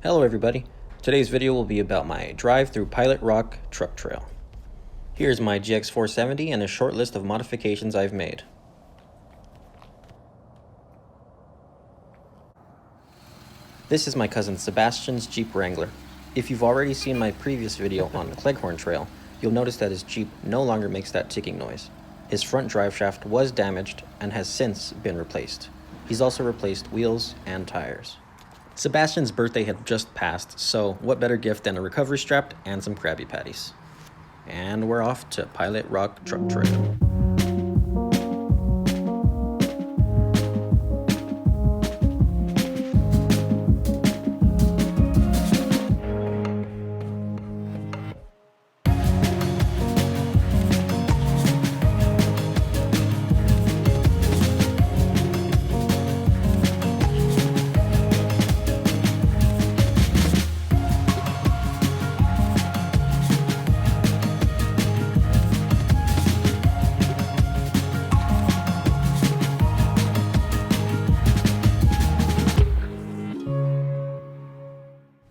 Hello everybody. Today's video will be about my drive through Pilot Rock truck trail. Here's my Gx470 and a short list of modifications I've made. This is my cousin Sebastian's Jeep Wrangler. If you've already seen my previous video on the Cleghorn Trail, you'll notice that his Jeep no longer makes that ticking noise. His front drive shaft was damaged and has since been replaced. He's also replaced wheels and tires. Sebastian's birthday had just passed, so what better gift than a recovery strap and some Krabby Patties. And we're off to Pilot Rock Truck Trail.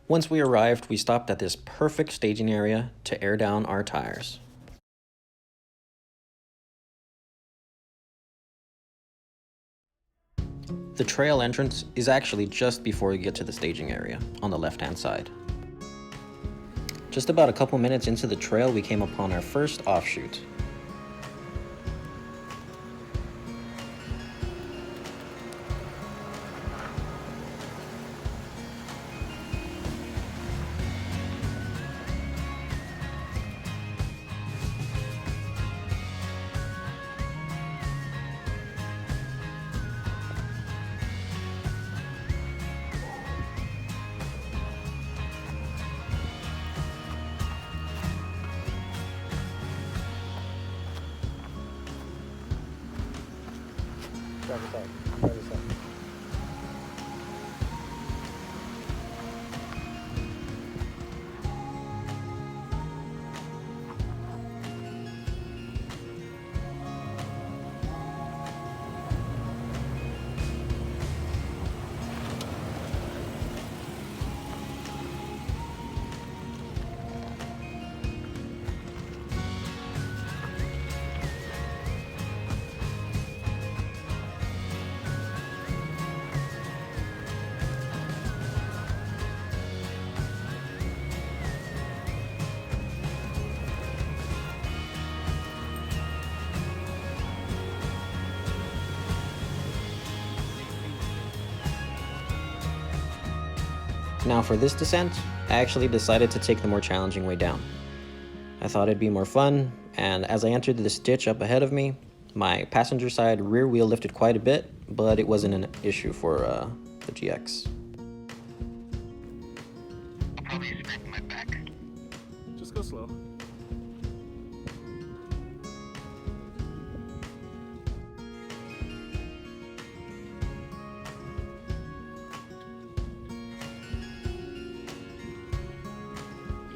Once we arrived, we stopped at this perfect staging area to air down our tires. The trail entrance is actually just before you get to the staging area, on the left-hand side. Just about a couple minutes into the trail, we came upon our first offshoot. Driver's side. Driver's side. Now for this descent, I actually decided to take the more challenging way down. I thought it'd be more fun, and as I entered this ditch up ahead of me, my passenger side rear wheel lifted quite a bit, but it wasn't an issue for the GX. I'll probably smack my back. Just go slow.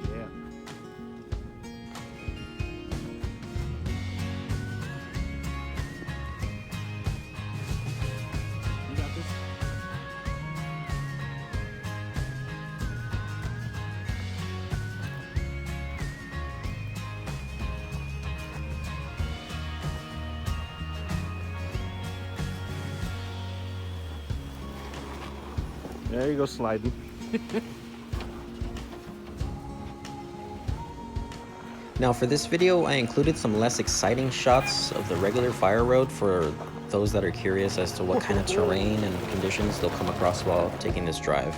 Yeah. You got this? There you go, sliding. Now for this video, I included some less exciting shots of the regular fire road for those that are curious as to what kind of terrain and conditions they'll come across while taking this drive.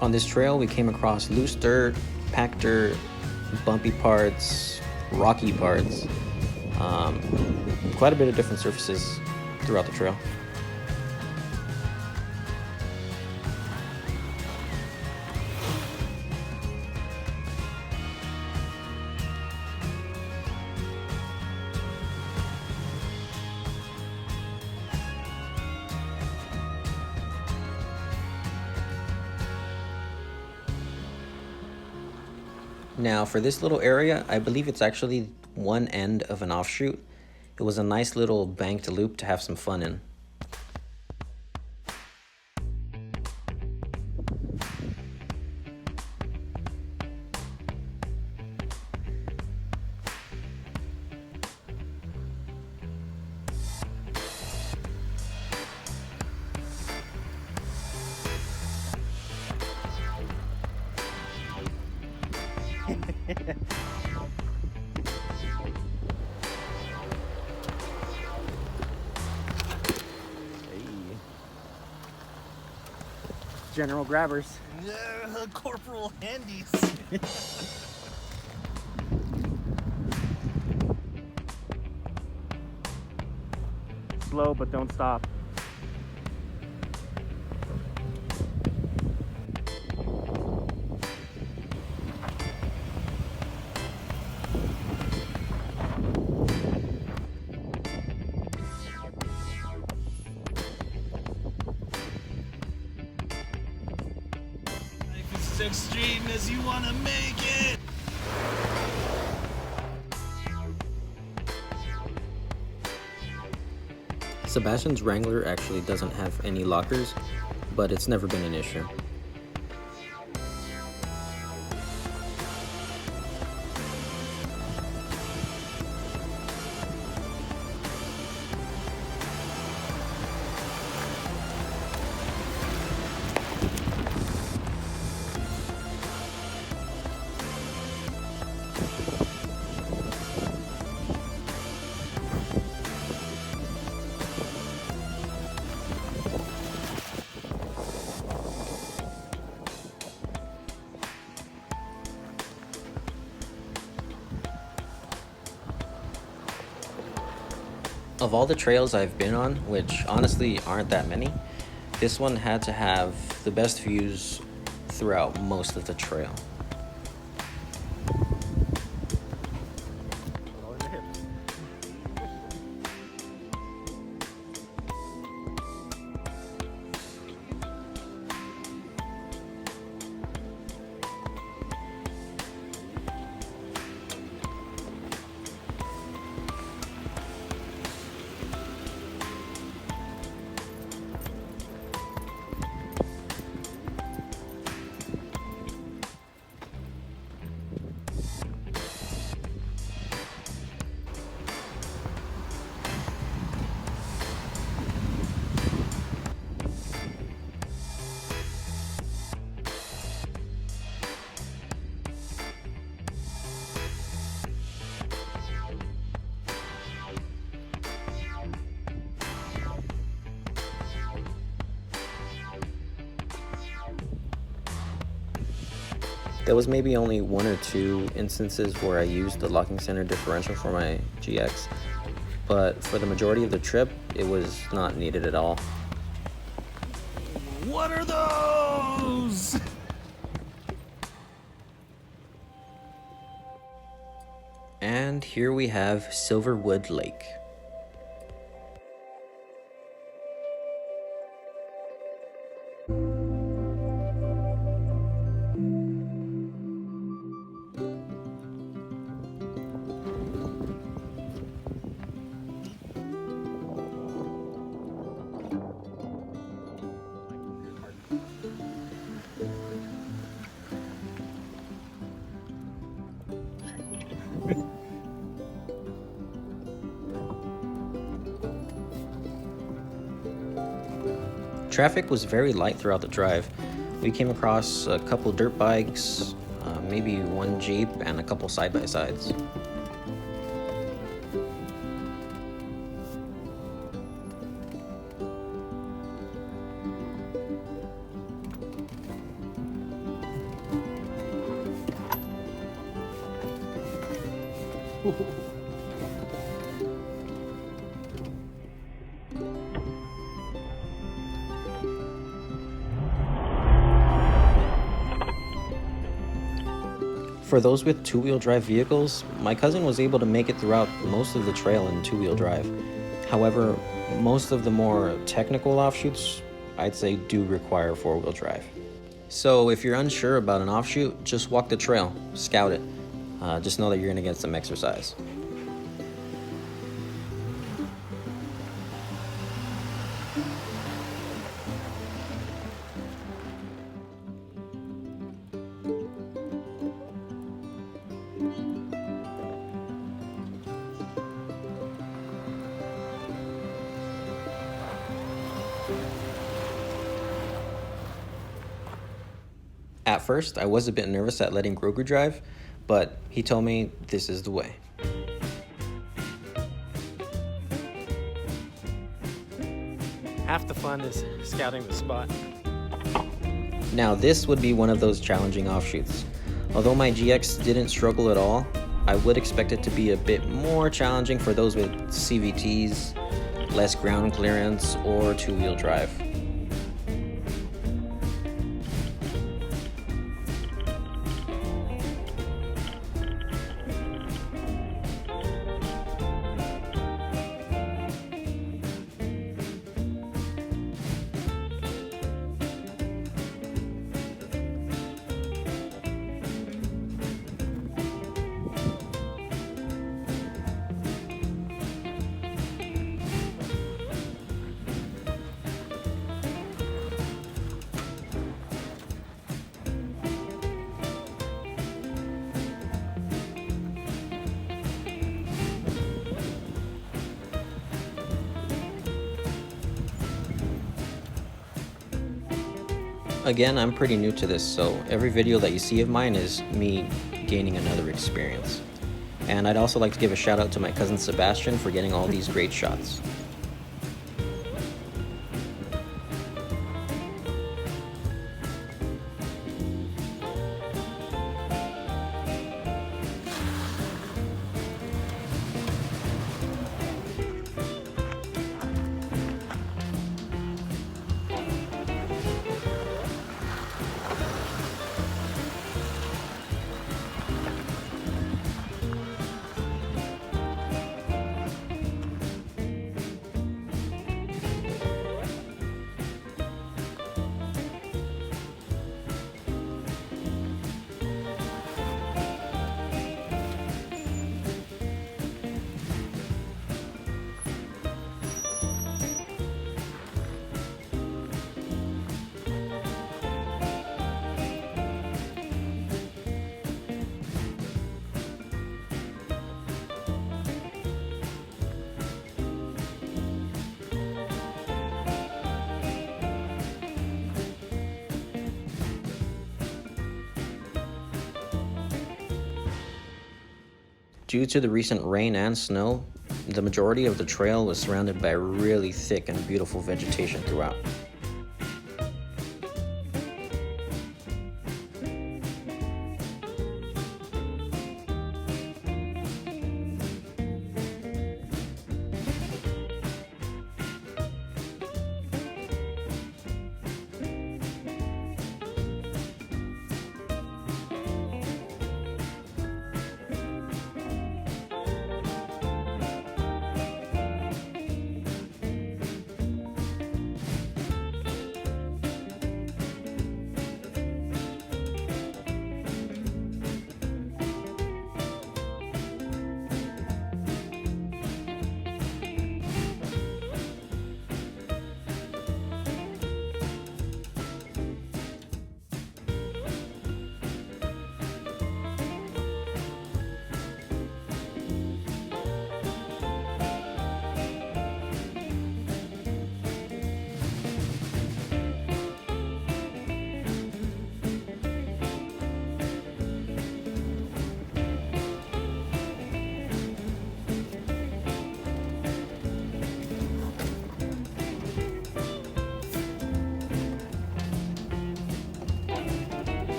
On this trail, we came across loose dirt, packed dirt, bumpy parts, rocky parts, quite a bit of different surfaces throughout the trail. Now for this little area, I believe it's actually one end of an offshoot. It was a nice little banked loop to have some fun in. general grabbers. Corporal handies. Slow, but don't stop. Life is as extreme as you want to make it. Sebastian's Wrangler actually doesn't have any lockers, but it's never been an issue. Of all the trails I've been on, which honestly aren't that many, this one had to have the best views throughout most of the trail. All in the hips. There was maybe only one or two instances where I used the locking center differential for my GX, but for the majority of the trip, it was not needed at all. What are those? And here we have Silverwood Lake. Traffic was very light throughout the drive. We came across a couple dirt bikes, maybe one Jeep, and a couple side-by-sides. For those with two-wheel drive vehicles, my cousin was able to make it throughout most of the trail in two-wheel drive. However, most of the more technical offshoots, I'd say, do require four-wheel drive. So if you're unsure about an offshoot, just walk the trail, scout it. Just know that you're gonna get some exercise. At first, I was a bit nervous at letting Grogu drive, but he told me this is the way. Half the fun is scouting the spot. Now this would be one of those challenging offshoots. Although my GX didn't struggle at all, I would expect it to be a bit more challenging for those with CVTs, less ground clearance, or two-wheel drive. Again, I'm pretty new to this, so every video that you see of mine is me gaining another experience. And I'd also like to give a shout out to my cousin Sebastian for getting all these great shots. Due to the recent rain and snow, the majority of the trail was surrounded by really thick and beautiful vegetation throughout.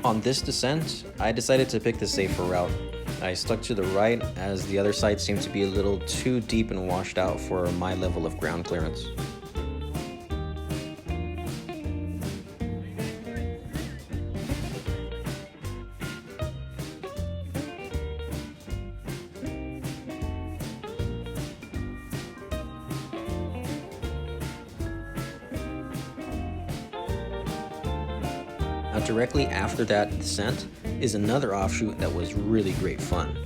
On this descent, I decided to pick the safer route. I stuck to the right as the other side seemed to be a little too deep and washed out for my level of ground clearance. Now directly after that descent is another offshoot that was really great fun.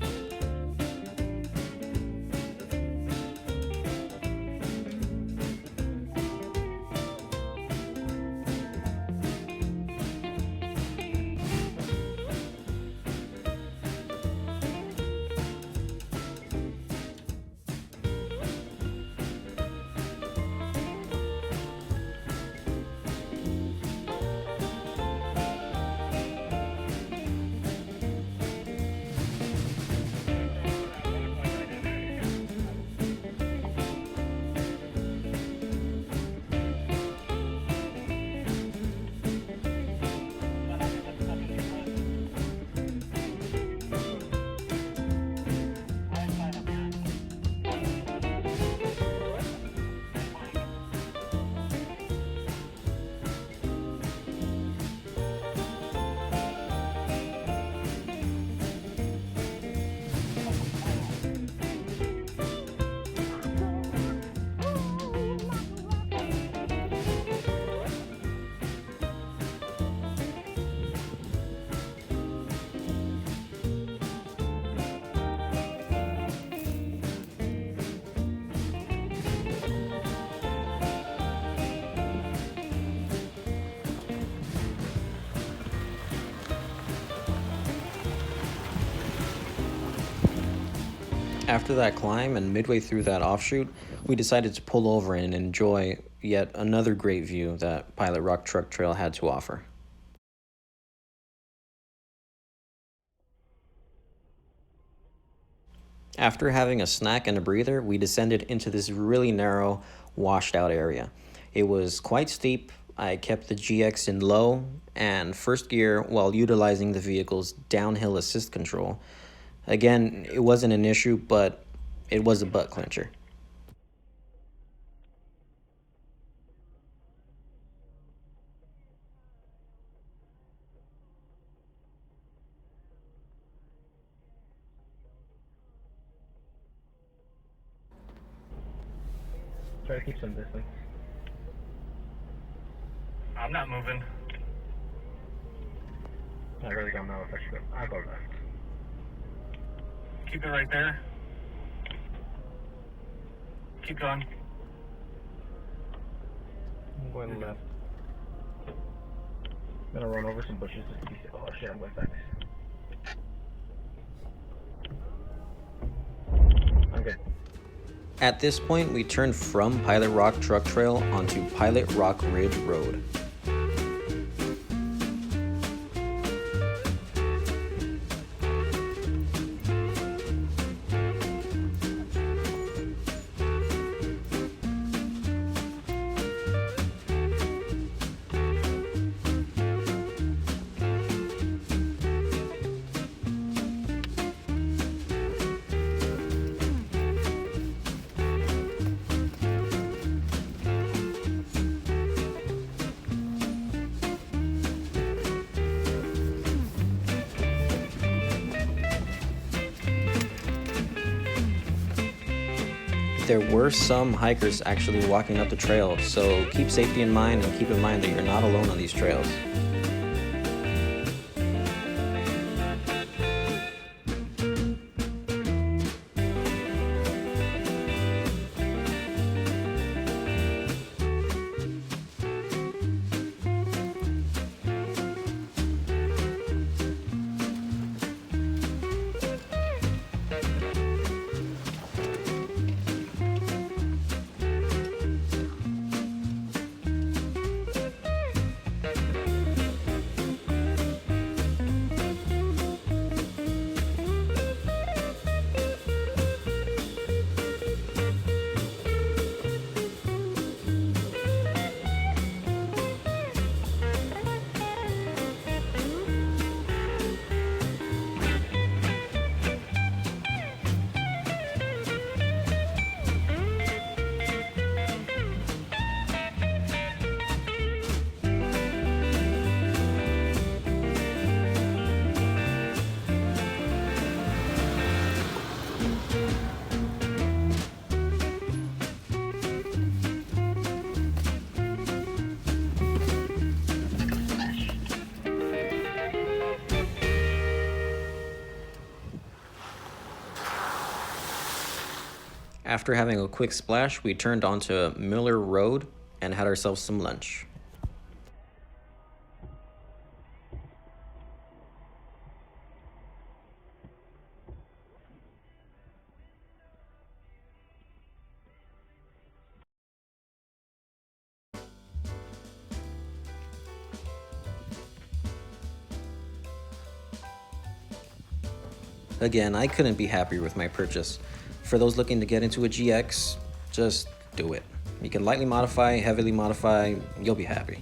After that climb and midway through that offshoot, we decided to pull over and enjoy yet another great view that Pilot Rock Truck Trail had to offer. After having a snack and a breather, we descended into this really narrow, washed out area. It was quite steep. I kept the GX in low and first gear while utilizing the vehicle's downhill assist control. Again, it wasn't an issue, but it was a butt clencher. Try to keep some distance. I'm not moving. I really don't know if I should go. I'll go left. Keep it right there. Keep going. I'm going left. I'm gonna run over some bushes just to be safe. Oh shit, I'm going back. I'm good. At this point, we turned from Pilot Rock Truck Trail onto Pilot Rock Ridge Road. There were some hikers actually walking up the trail, so keep safety in mind and keep in mind that you're not alone on these trails. After having a quick splash, we turned onto Miller Road and had ourselves some lunch. Again, I couldn't be happier with my purchase. For those looking to get into a GX, just do it. You can lightly modify, heavily modify, you'll be happy.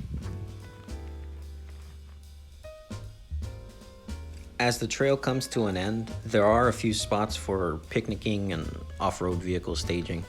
As the trail comes to an end, there are a few spots for picnicking and off-road vehicle staging.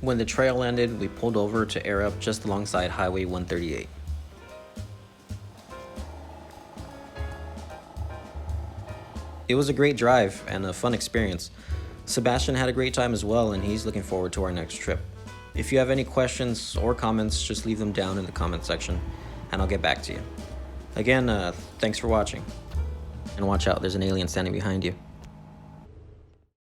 When the trail ended, we pulled over to air up just alongside Highway 138. It was a great drive and a fun experience. Sebastian had a great time as well, and he's looking forward to our next trip. If you have any questions or comments, just leave them down in the comment section, and I'll get back to you. Again, thanks for watching. And watch out, there's an alien standing behind you.